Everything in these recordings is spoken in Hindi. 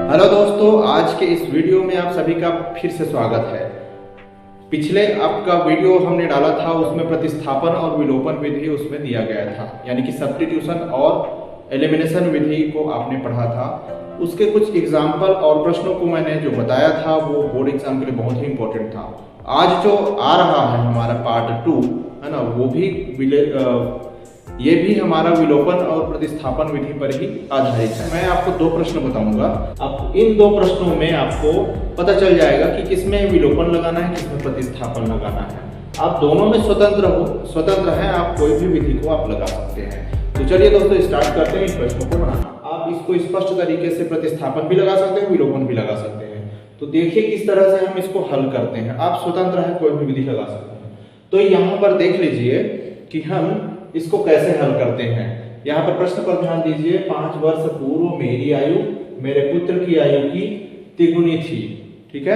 हेलो दोस्तों, आज के इस वीडियो में आप सभी का फिर से स्वागत है। पिछले आपका वीडियो हमने डाला था, उसमें प्रतिस्थापन और विलोपन विधि उसमें दिया गया था, यानी कि सब्स्टिट्यूशन और एलिमिनेशन विधि को आपने पढ़ा था। उसके कुछ एग्जाम्पल और प्रश्नों को मैंने जो बताया था वो बोर्ड एग्जाम के लिए बहुत ही इंपॉर्टेंट था। आज जो आ रहा है हमारा पार्ट 2 है ना, वो भी ये भी हमारा विलोपन और प्रतिस्थापन विधि पर ही आधारित है। मैं आपको दो प्रश्न बताऊंगा, आपको इन दो प्रश्नों में आपको पता चल जाएगा कि किसमें विलोपन लगाना है, किसमें प्रतिस्थापन लगाना है। आप दोनों में स्वतंत्र हैं, आप कोई भी विधि को आप लगा सकते हैं। तो चलिए दोस्तों, स्टार्ट करते हैं इस प्रश्नों को बनाना। आप इसको स्पष्ट तरीके से प्रतिस्थापन भी लगा सकते हैं, विलोपन भी लगा सकते हैं। तो देखिए किस तरह से हम इसको हल करते हैं। आप स्वतंत्र हैं, कोई भी विधि लगा सकते हैं। तो यहाँ पर देख लीजिए कि हम इसको कैसे हल करते हैं। यहाँ पर प्रश्न पर ध्यान दीजिए। 5 वर्ष पूर्व मेरी आयु मेरे पुत्र की आयु की तिगुनी थी, ठीक है।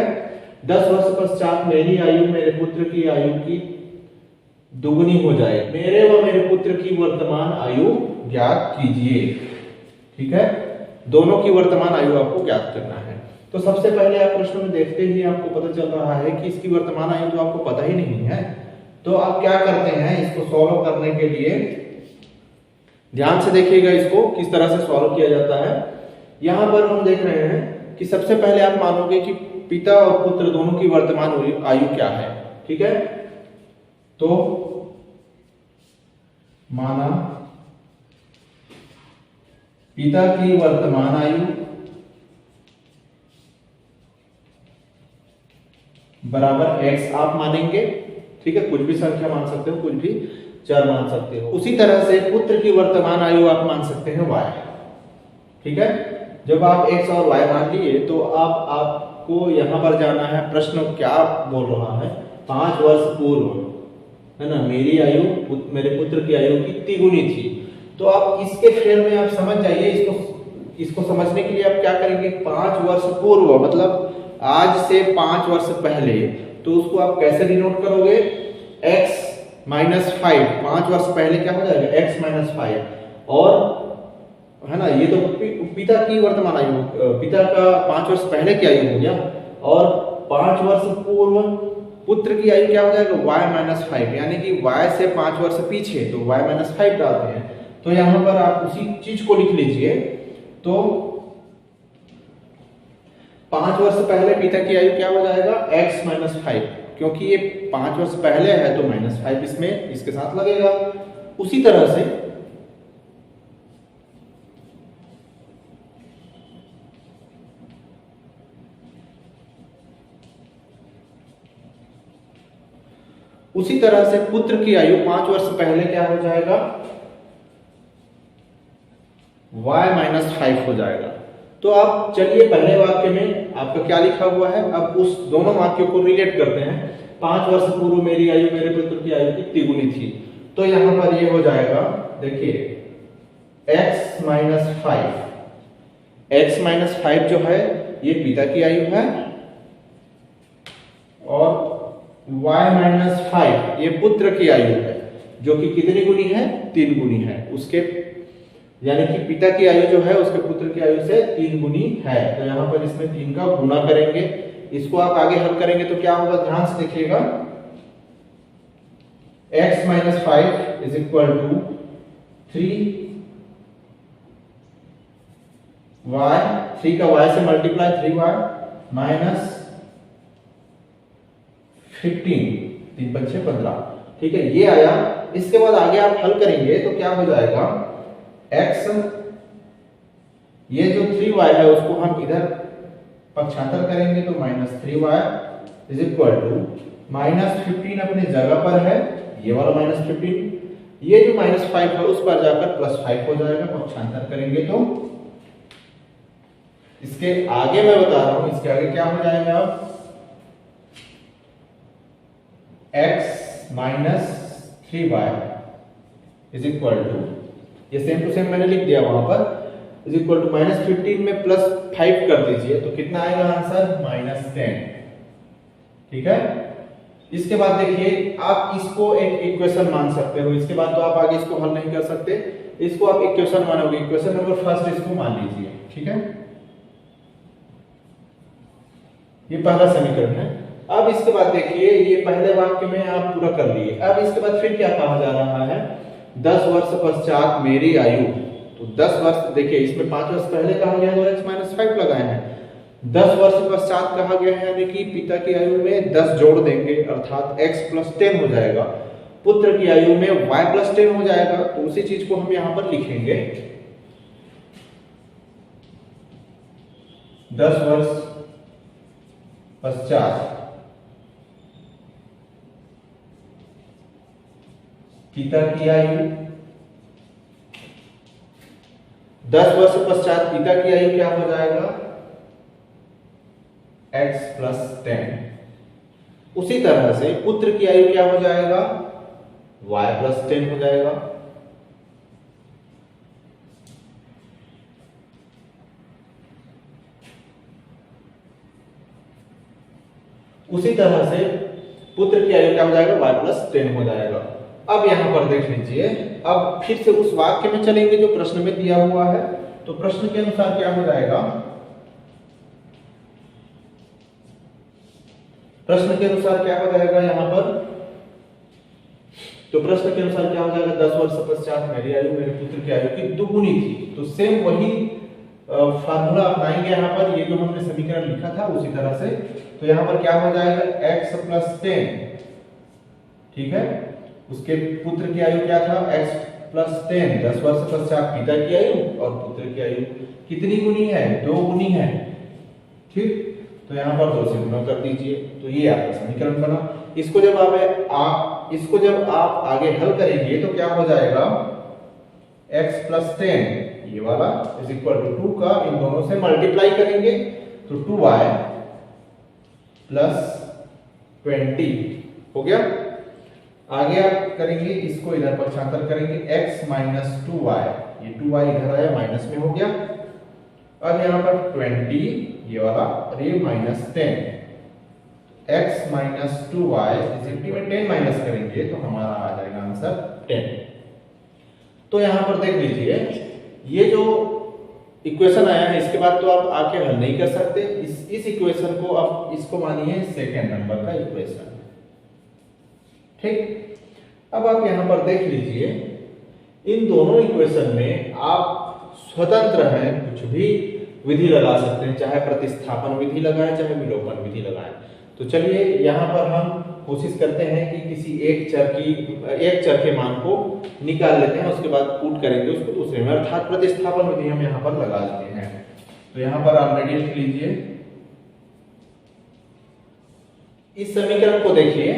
10 वर्ष पश्चात मेरी आयु मेरे पुत्र की आयु की दुगुनी हो जाए। मेरे व मेरे पुत्र की वर्तमान आयु ज्ञात कीजिए, ठीक है। दोनों की वर्तमान आयु आपको ज्ञात करना है। तो सबसे पहले आप प्रश्न में देखते ही आपको पता चल रहा है कि इसकी वर्तमान आयु तो आपको पता ही नहीं है। तो आप क्या करते हैं, इसको सॉल्व करने के लिए ध्यान से देखिएगा इसको किस तरह से सॉल्व किया जाता है। यहां पर हम देख रहे हैं कि सबसे पहले आप मानोगे कि पिता और पुत्र दोनों की वर्तमान आयु क्या है, ठीक है। तो माना पिता की वर्तमान आयु बराबर x आप मानेंगे, ठीक है। कुछ भी संख्या मान सकते हो, कुछ भी चर मान सकते हो। उसी तरह से पुत्र की वर्तमान आयु आप मान सकते हैं y, ठीक है। जब आप x और y मान लिए तो अब आपको यहां पर जाना है। प्रश्न क्या बोल रहा है, 5 वर्ष पूर्व है ना, मेरी आयु मेरे पुत्र की आयु की तिगुनी थी। तो आप इसके फेर में आप समझ जाइए। इसको समझने के लिए आप क्या करेंगे, 5 वर्ष पूर्व मतलब आज से 5 वर्ष पहले, तो उसको आप कैसे डिनोट करोगे, x माइनस 5। 5 वर्ष पहले क्या हो जाएगा, x माइनस 5। और है ना, ये तो पिता की वर्तमान आयु, पिता का 5 वर्ष पहले की आयु हो गया। और 5 वर्ष पूर्व पुत्र की आयु क्या हो जाएगा, y माइनस 5, यानी कि y से 5 वर्ष पीछे, तो y माइनस 5 डालते हैं। तो यहां पर आप उसी चीज को लिख लीजिए। तो 5 वर्ष पहले पिता की आयु क्या हो जाएगा, x माइनस 5, क्योंकि ये 5 वर्ष पहले है तो माइनस 5 इसमें इसके साथ लगेगा। उसी तरह से पुत्र की आयु 5 वर्ष पहले क्या हो जाएगा, y माइनस 5 हो जाएगा। तो आप चलिए पहले वाक्य में आपका क्या लिखा हुआ है, अब उस दोनों वाक्यों को रिलेट करते हैं। 5 वर्ष पूर्व मेरी आयु मेरे पुत्र की आयु की तिगुनी थी। तो यहां पर ये हो जाएगा, देखिए x माइनस 5। x माइनस 5 जो है ये पिता की आयु है, और y माइनस 5 ये पुत्र की आयु है, जो कि कितनी गुनी है, 3 गुनी है उसके, यानी कि पिता की आयु जो है उसके पुत्र की आयु से 3 गुनी है। तो यहां पर इसमें 3 का गुणा करेंगे। इसको आप आगे हल करेंगे तो क्या होगा, ध्यान से देखिएगा। x minus 5 is equal to 3y, 3 का y से मल्टीप्लाई 3y माइनस 15, 3 5 15, ठीक है, ये आया। इसके बाद आगे आप हल करेंगे तो क्या हो जाएगा, x, ये जो 3y है उसको हम इधर पक्षांतर करेंगे तो minus 3y is equal to minus 15 अपने जगह पर है, ये वाला माइनस 15, ये जो माइनस 5 है उस पर जाकर प्लस 5 हो जाएगा। पक्षांतर करेंगे तो इसके आगे मैं बता रहा हूं, इसके आगे क्या हो जाएगा, x minus 3y is equal to, ये सेम टू सेम मैंने लिख दिया वहां पर, इज इक्वल टू माइनस 15 में प्लस 5 कर दीजिए तो कितना आएगा आंसर, माइनस 10, ठीक है। इसके बाद देखिए आप इसको एक इक्वेशन मान सकते हो। इसके बाद तो आप आगे इसको हल नहीं कर सकते, इसको आप इक्वेशन मानोगे, इक्वेशन नंबर फर्स्ट इसको मान लीजिए, ठीक है। ये पहला समीकरण है। अब इसके बाद देखिए, ये पहले वाक्य में आप पूरा कर लिए। अब इसके बाद फिर क्या कहा जा रहा है, 10 वर्ष पश्चात मेरी आयु। तो 10 वर्ष, देखिए इसमें 5 वर्ष पहले कहा गया तो x-5 लगाए हैं, 10 वर्ष पश्चात कहा गया है, यानी कि पिता की आयु में 10 जोड़ देंगे अर्थात x + 10 हो जाएगा। पुत्र की आयु में y + 10 हो जाएगा। तो उसी चीज को हम यहां पर लिखेंगे, 10 वर्ष पश्चात पिता की आयु, 10 वर्ष पश्चात पिता की आयु क्या हो जाएगा, x + 10। उसी तरह से पुत्र की आयु क्या हो जाएगा, y + 10 हो जाएगा। उसी तरह से पुत्र की आयु क्या हो जाएगा, y + 10 हो जाएगा। अब यहां पर देख लीजिए, अब फिर से उस वाक्य में चलेंगे जो प्रश्न में दिया हुआ है। तो प्रश्न के अनुसार क्या हो जाएगा, प्रश्न के अनुसार क्या हो जाएगा यहां पर, तो प्रश्न के अनुसार क्या हो जाएगा, 10 वर्ष पश्चात मेरी आयु मेरे पुत्र की आयु की दुगुनी थी। तो सेम वही फार्मूला अपनाएंगे यहां पर, ये जो हमने समीकरण लिखा था उसी तरह से। तो यहां पर क्या हो जाएगा, x + 10, ठीक है। उसके पुत्र की आयु क्या था, x + 10, 10 वर्ष पश्चात पिता की आयु, और पुत्र की आयु कितनी गुनी है, 2 गुनी है, ठीक। तो यहाँ पर 2 से गुना कर दीजिए, तो ये आपका समीकरण बना। इसको जब आप आगे हल करेंगे तो क्या हो जाएगा, x + 10 ये वाला = 2 का इन दोनों से मल्टीप्लाई करेंगे तो 2y + 20 हो गया। आगे आप करेंगे इसको, इधर पक्षांतर करेंगे, x - 2y, ये 2y इधर आया माइनस में हो गया। अब यहाँ पर 20 ये वाला और ये -10, x - 2y में 10 माइनस करेंगे तो हमारा आ जाएगा आंसर 10। तो यहाँ पर देख लीजिए, ये जो इक्वेशन आया है इसके बाद तो आप आके हल नहीं कर सकते। इस इक्वेशन को आप इसको मानिए सेकेंड नंबर का इक्वेशन, ठीक। अब आप यहां पर देख लीजिए, इन दोनों इक्वेशन में आप स्वतंत्र हैं, कुछ भी विधि लगा सकते हैं, चाहे प्रतिस्थापन विधि लगाएं चाहे विलोपन विधि लगाएं। तो चलिए यहां पर हम कोशिश करते हैं कि किसी एक चर के मान को निकाल लेते हैं, उसके बाद पुट करेंगे उसको दूसरे में, अर्थात प्रतिस्थापन विधि हम यहां पर लगा लेते हैं। तो यहां पर ऑलरेडी लिख लीजिए, इस समीकरण को देखिए,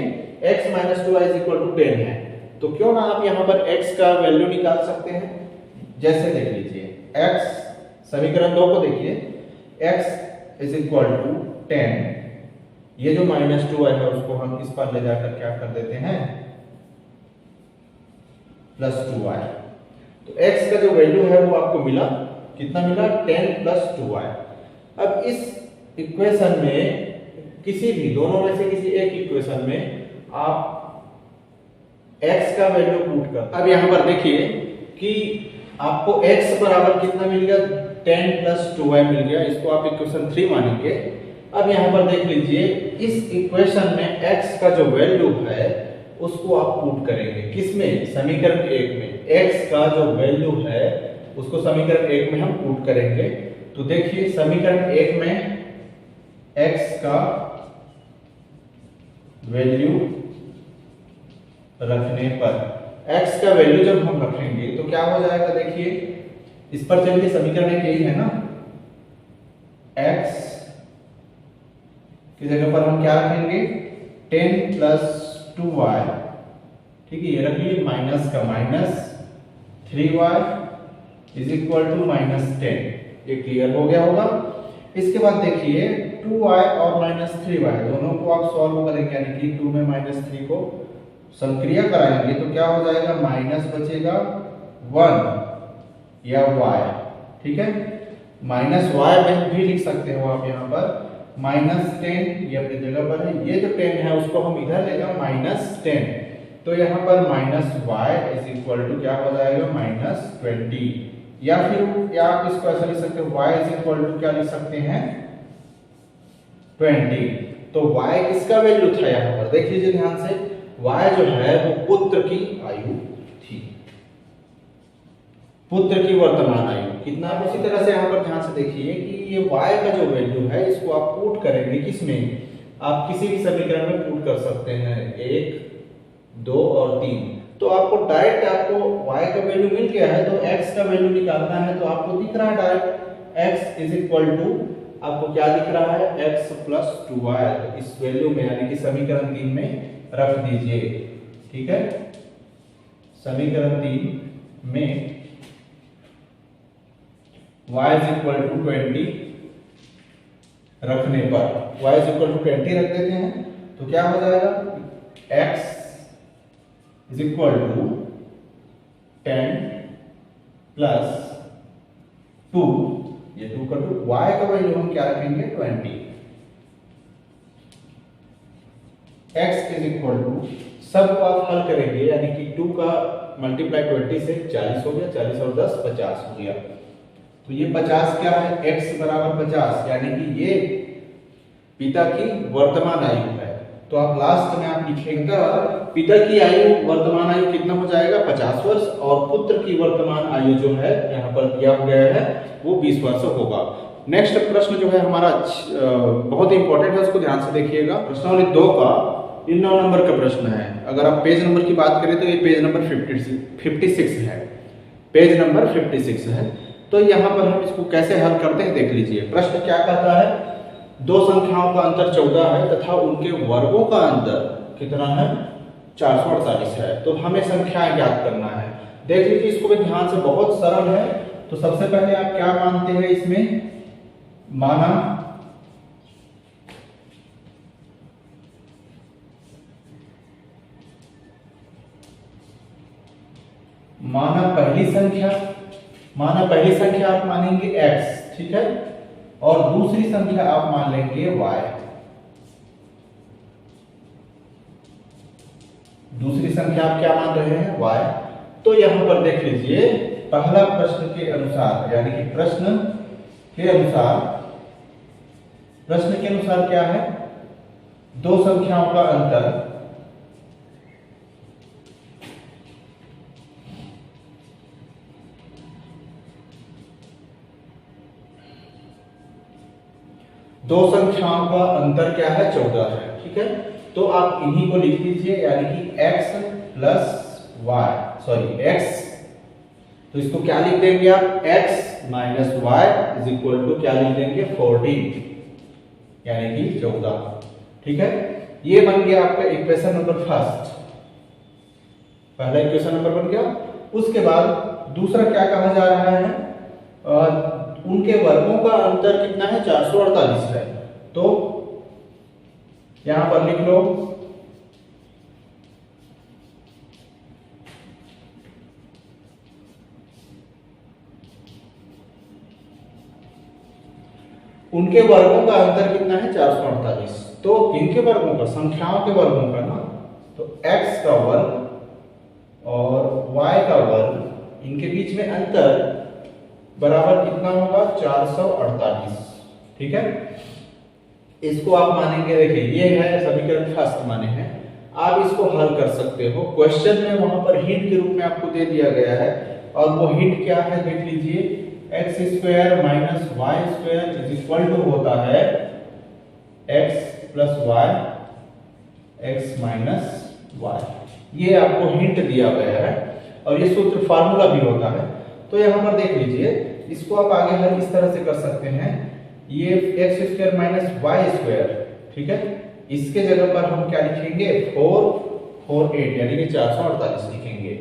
x - 2y = 10 है, तो क्यों ना आप यहां पर x का वैल्यू निकाल सकते हैं। जैसे देख लीजिए, x समीकरण 2 को देखिए, x = 10, ये जो -2y है उसको हम इस पर ले जाकर क्या कर देते हैं, +2y। तो x का जो वैल्यू है वो आपको मिला, कितना मिला, 10 + 2y। अब इस इक्वेशन में किसी भी दोनों में से किसी एक इक्वेशन में आप x का वैल्यू पुट कर। अब यहां पर देखिए कि आपको x बराबर कितना मिल गया, 10 + 2y मिल गया, इसको आप इक्वेशन 3 मानेंगे। अब यहां पर देख लीजिए, इस इक्वेशन में x का जो वैल्यू है उसको आप पुट करेंगे, किसमें, समीकरण 1 में। x का जो वैल्यू है उसको समीकरण 1 में हम पुट करेंगे। तो देखिए समीकरण 1 में x का वैल्यू रखने पर, x का वैल्यू जब हम रखेंगे तो क्या हो जाएगा, देखिए इस पर चलिए, समीकरण 1 यही है ना, x की जगह पर हम क्या रखेंगे, 10 + 2y, ठीक है, ये रखिए, माइनस का माइनस, 3y = -10, ये क्लियर हो गया होगा। इसके बाद देखिए 2y और -3y दोनों को आप सॉल्व करेंगे, यानी कि 2 में -3 को संक्रिय कराएंगे तो क्या हो जाएगा, माइनस बचेगा 1 या y, ठीक है, -y में भी लिख सकते हो आप यहाँ पर, -10 ये अपनी जगह पर है, ये जो 10 है उसको हम इधर ले जाओ -10, तो यहाँ पर -y = क्या हो जाएगा, -20, या फिर आप इसको ऐसा लिख सकते हो, y = क्या लिख सकते हैं, 20। तो y किसका वैल्यू था यहाँ पर, देख लीजिए ध्यान से, y जो है वो पुत्र की आयु थी, पुत्र की वर्तमान आयु कितना। उसी तरह से यहाँ पर ध्यान से देखिए कि ये y का जो वैल्यू है इसको आप पुट करेंगे किसमें, आप किसी भी समीकरण में पुट कर सकते हैं, 1, 2 और 3। तो आपको डायरेक्ट आपको y का वैल्यू मिल गया है, तो x का वैल्यू निकालना है, तो आपको दिख रहा है direct x is equal to, आपको क्या दिख रहा है, x प्लस 2y। तो इस वैल्यू में यानी कि समीकरण 3 में रख दीजिए, ठीक है। समीकरण 3 में y इज इक्वल टू 20 रखने पर, y इज इक्वल टू 20 रख देते हैं, तो क्या हो जाएगा, x is equal to 10 plus 2, ये 2 का 2, y का वैल्यू हम क्या रखेंगे, 20। x इज इक्वल टू, सब को आप हल करेंगे यानी कि 2 का मल्टीप्लाई 20 से 40 हो गया, 40 और 10 50 हो गया। तो ये 50 क्या है, x बराबर 50, यानी कि ये पिता की वर्तमान आयु है। तो आप लास्ट में आप लिखेंगे पिता की आयु, वर्तमान आयु कितना हो जाएगा, 50 वर्ष, और पुत्र की वर्तमान आयु जो है यहाँ पर दिया गया है वो 20 वर्ष होगा। नेक्स्ट प्रश्न जो है हमारा बहुत ही इंपॉर्टेंट है, उसको ध्यान से देखिएगा। प्रश्नावली 2 का इन 9 नंबर का प्रश्न है। अगर आप पेज नंबर की बात करें तो ये पेज नंबर 56 है, पेज नंबर 56 है। तो यहाँ पर हम इसको कैसे हल करते हैं देख लीजिए। प्रश्न क्या कहता है, दो संख्याओं का अंतर 14 है तथा उनके वर्गों का अंतर कितना है, 448 है। तो हमें संख्याएं ज्ञात करना है। देख लीजिए इसको भी ध्यान से, बहुत सरल है। तो सबसे पहले आप क्या मानते हैं इसमें, माना पहली संख्या आप मानेंगे x, ठीक है, और दूसरी संख्या आप मान लेंगे y। दूसरी संख्या आप क्या मान रहे हैं, y। तो यहां पर देख लीजिए पहला प्रश्न के अनुसार, यानी कि प्रश्न के अनुसार क्या है, दो संख्याओं का अंतर क्या है, 14 है, ठीक है। तो आप इन्हीं को लिख लीजिए, यानी कि x plus y, sorry x, तो इसको क्या लिख देंगे आप, x minus y is equal to क्या लिख देंगे, 14, यानी कि 14, ठीक है। ये बन गया आपका इक्वेशन नंबर फर्स्ट, पहला इक्वेशन नंबर बन गया। उसके बाद दूसरा क्या कहा जा रहा है, उनके वर्गों का अंतर कितना है, 448 है। तो यहां पर लिख लो उनके वर्गों का अंतर कितना है, 448। तो इनके वर्गों का, संख्याओं के वर्गों का ना, तो x का वर्ग और y का वर्ग, इनके बीच में अंतर बराबर कितना होगा, 448, ठीक है। इसको आप मानेंगे, देखिए ये है समीकरण फर्स्ट माने हैं, आप इसको हल कर सकते हो। क्वेश्चन में वहां पर हिंट के रूप में आपको दे दिया गया है, और वो हिंट क्या है देख लीजिए, x square minus y square is equal to होता है x plus y x minus y. ये आपको हिंट दिया गया है, और ये सूत्र फार्मूला भी होता है। तो यहां पर देख लीजिए, इसको आप आगे हल इस तरह से कर सकते हैं, ये x square minus y square, ठीक है, इसके जगह पर हम क्या लिखेंगे, 448, यानी कि 448 लिखेंगे,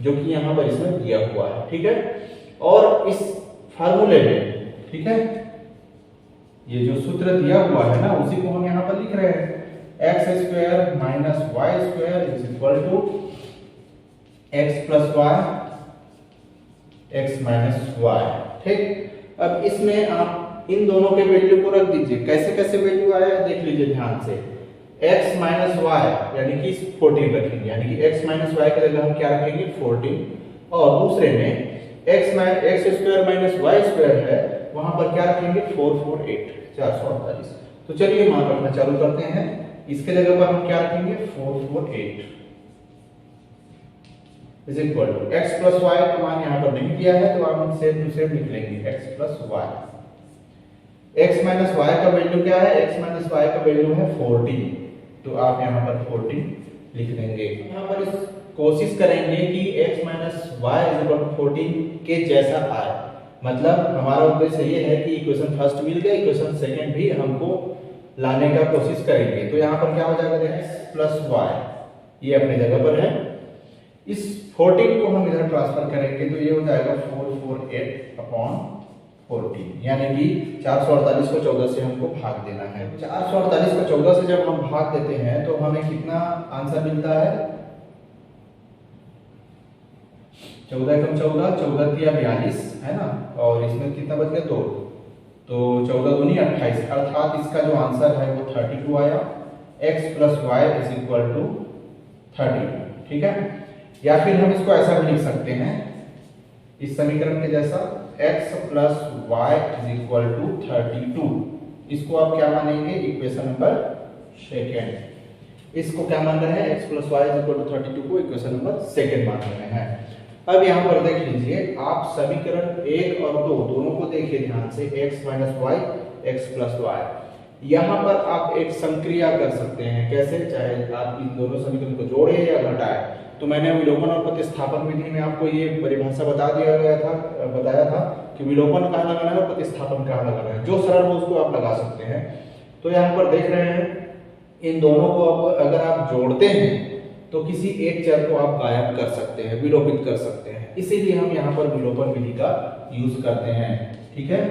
जो कि यहां पर इसमें दिया हुआ है, ठीक है। और इस फार्मूले में, ठीक है, ये जो सूत्र दिया हुआ है ना, उसी को हम यहां पर लिख रहे हैं, x square minus y square is equal to x plus y x minus y, ठीक। अब इसमें आप इन दोनों के वैल्यू को रख दीजिए, कैसे कैसे वैल्यू आया है देख लीजिए ध्यान से। x माइनस वाई यानी कि 14 रखेंगे, यानी कि x माइनस वाई की जगह हम क्या रखेंगे, 14, और दूसरे में x square minus y square है, वहां पर क्या रखेंगे, 448, 448। तो चलिए मान रखना चालू करते हैं। इसके जगह पर हम क्या रखेंगे 448 is equal to x plus y का मान यहाँ पर नहीं दिया है तो हम सेम टू सेम लिख लेंगे x plus y. x minus y का वैल्यू क्या है? x माइनस वाई का वैल्यू है 14, तो आप यहाँ पर 14 लिख देंगे। यहाँ पर इस कोशिश करेंगे कि x minus y is equal to 14 के जैसा आए, मतलब हमारा उद्देश्य ये है कि इक्वेशन फर्स्ट मिल गया, इक्वेशन सेकंड भी हमको लाने का कोशिश करेंगे। तो यहाँ पर क्या हो जाएगा x प्लस वाई, ये अपने जगह पर है। इस 14 को हम इधर ट्रांसफर करेंगे तो ये हो जाएगा 448 अपॉन 14, यानी कि 448 को 14 से हमको भाग देना है। 448 को 14 से जब हम भाग देते हैं तो हमें कितना आंसर मिलता है? 14 कम 14, 14 तिया 42 है ना, और इसमें कितना बच गया 2, तो 14 दूनी 28, अर्थात इसका जो आंसर है वो 32 आया। x plus y is equal to 32, ठीक है। या फिर हम इसको ऐसा भी लिख सकते हैं इस समीकरण के जैसा, x plus y is equal to 32। इसको आप क्या मानेंगे? Equation number second. इसको क्या मान रहे हैं? x plus y is equal to 32 को इक्वेशन नंबर सेकेंड मान रहे हैं। अब यहाँ पर देख लीजिए, आप समीकरण 1 और 2 दोनों को देखिए ध्यान से, x minus y x plus y. यहाँ पर आप एक संक्रिया कर सकते हैं। कैसे? चाहे आप इन दोनों समीकरण को जोड़े या घटाएं। तो मैंने विलोपन और प्रतिस्थापन विधि में आपको ये परिभाषा बताया था कि विलोपन कहाँ लगाना है और प्रतिस्थापन कहाँ लगाना है। जो सरल हो उसको आप लगा सकते हैं। तो यहाँ पर देख रहे हैं, इन दोनों को अगर आप जोड़ते हैं तो किसी एक चर को आप गायब कर सकते हैं, विलोपित कर सकते हैं। इसीलिए हम यहाँ पर विलोपन विधि का यूज करते हैं, ठीक है।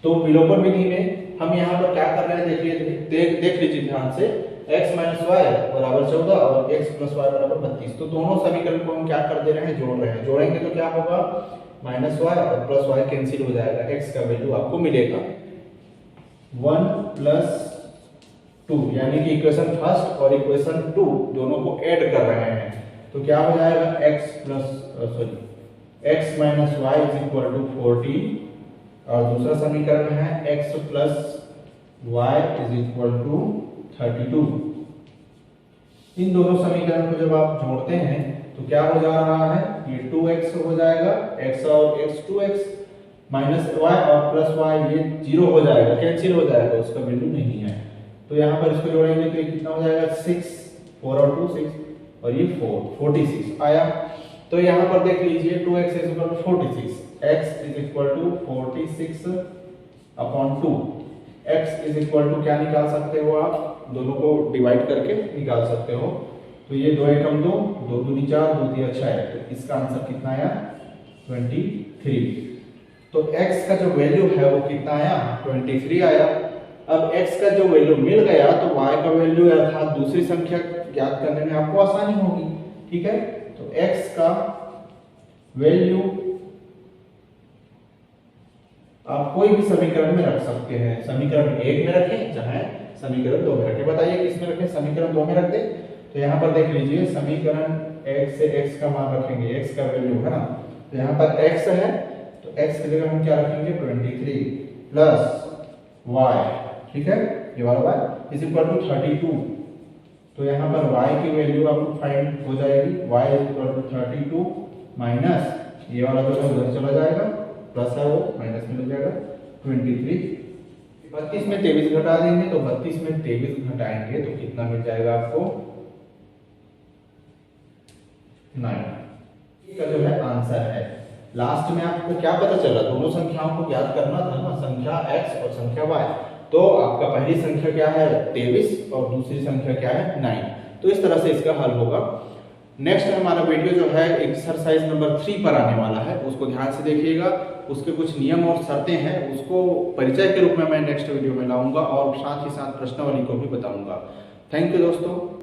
तो विलोपन विधि में हम यहाँ पर क्या कर रहे हैं, देख लीजिए ध्यान से, x माइनस वाई बराबर 14 और x प्लस वाई बराबर 32। तो दोनों समीकरण को हम क्या कर दे रहे हैं? जोड़ रहे हैं। जोड़ेंगे तो क्या होगा? माइनस वाई और प्लस वाई कैंसिल हो जाएगा, x का वैल्यू आपको मिलेगा 1 प्लस 2, यानी कि इक्वेशन फर्स्ट और इक्वेशन 2 दोनों को ऐड कर रहे हैं। तो क्या हो जाएगा? x minus y is equal to 14 और दूसरा समीकरण है x plus y is equal to 32। इन दोनों समीकरण को जब आप जोड़ते हैं तो क्या हो जा रहा है? ये 2x हो जाएगा, x और x 2x माइनस y और प्लस y ये 0 हो जाएगा, कैंसिल हो जाएगा, उसका वैल्यू नहीं है। तो यहाँ पर इसको जोड़ेंगे तो ये कितना हो जाएगा? 6, 4 और 2 6 और ये 4, 46 आया। तो यहाँ पर देख लीजिए 2x is equal to 46, x is equal to 46 upon 2। x is equal to क्या निकाल सकते हो आप? दोनों को डिवाइड करके निकाल सकते हो। तो ये 2 एकम 2, 2 दूनी 4, 2 तिया 6, तो इसका आंसर कितना आया? 23। तो x का जो वैल्यू है वो कितना आया? 23 आया। अब x का जो वैल्यू मिल गया तो y का वैल्यू अर्थात दूसरी संख्या ज्ञात करने में आपको आसानी होगी, ठीक है। तो x का वैल्यू आप कोई भी समीकरण में रख सकते हैं। समीकरण 1 में रखें चाहे समीकरण 2 में रखें। बताइए किस में रखें? समीकरण 2 में रख दें। तो यहाँ पर देख लीजिए, समीकरण 1 से x का मान रखेंगे, x का वैल्यू है ना, तो यहाँ पर x है तो x की जगह हम क्या रखेंगे? 23 प्लस y, ठीक है, ये वाला y इज इक्वल टू 32। तो यहाँ पर y की वैल्यू आपको फाइंड हो जाएगी, y is equal to 32 minus ये वाला जो है उधर चला जाएगा, प्लस है वो माइनस में हो जाएगा 23। 32 में 23 घटा देंगे तो 32 में 23 घटाएंगे तो कितना मिल जाएगा आपको? 9। इसका जो है आंसर है। लास्ट में आपको क्या पता चला? दोनों संख्याओं को ज्ञात करना था ना, संख्या x और संख्या y। तो आपका पहली संख्या क्या है? 23 और दूसरी संख्या क्या है? 9। तो इस तरह से इसका हल होगा। नेक्स्ट हमारा वीडियो जो है एक्सरसाइज नंबर 3 पर आने वाला है, उसको ध्यान से देखिएगा। उसके कुछ नियम और शर्तें हैं, उसको परिचय के रूप में मैं नेक्स्ट वीडियो में लाऊंगा और साथ ही साथ प्रश्नावली को भी बताऊंगा। थैंक यू दोस्तों।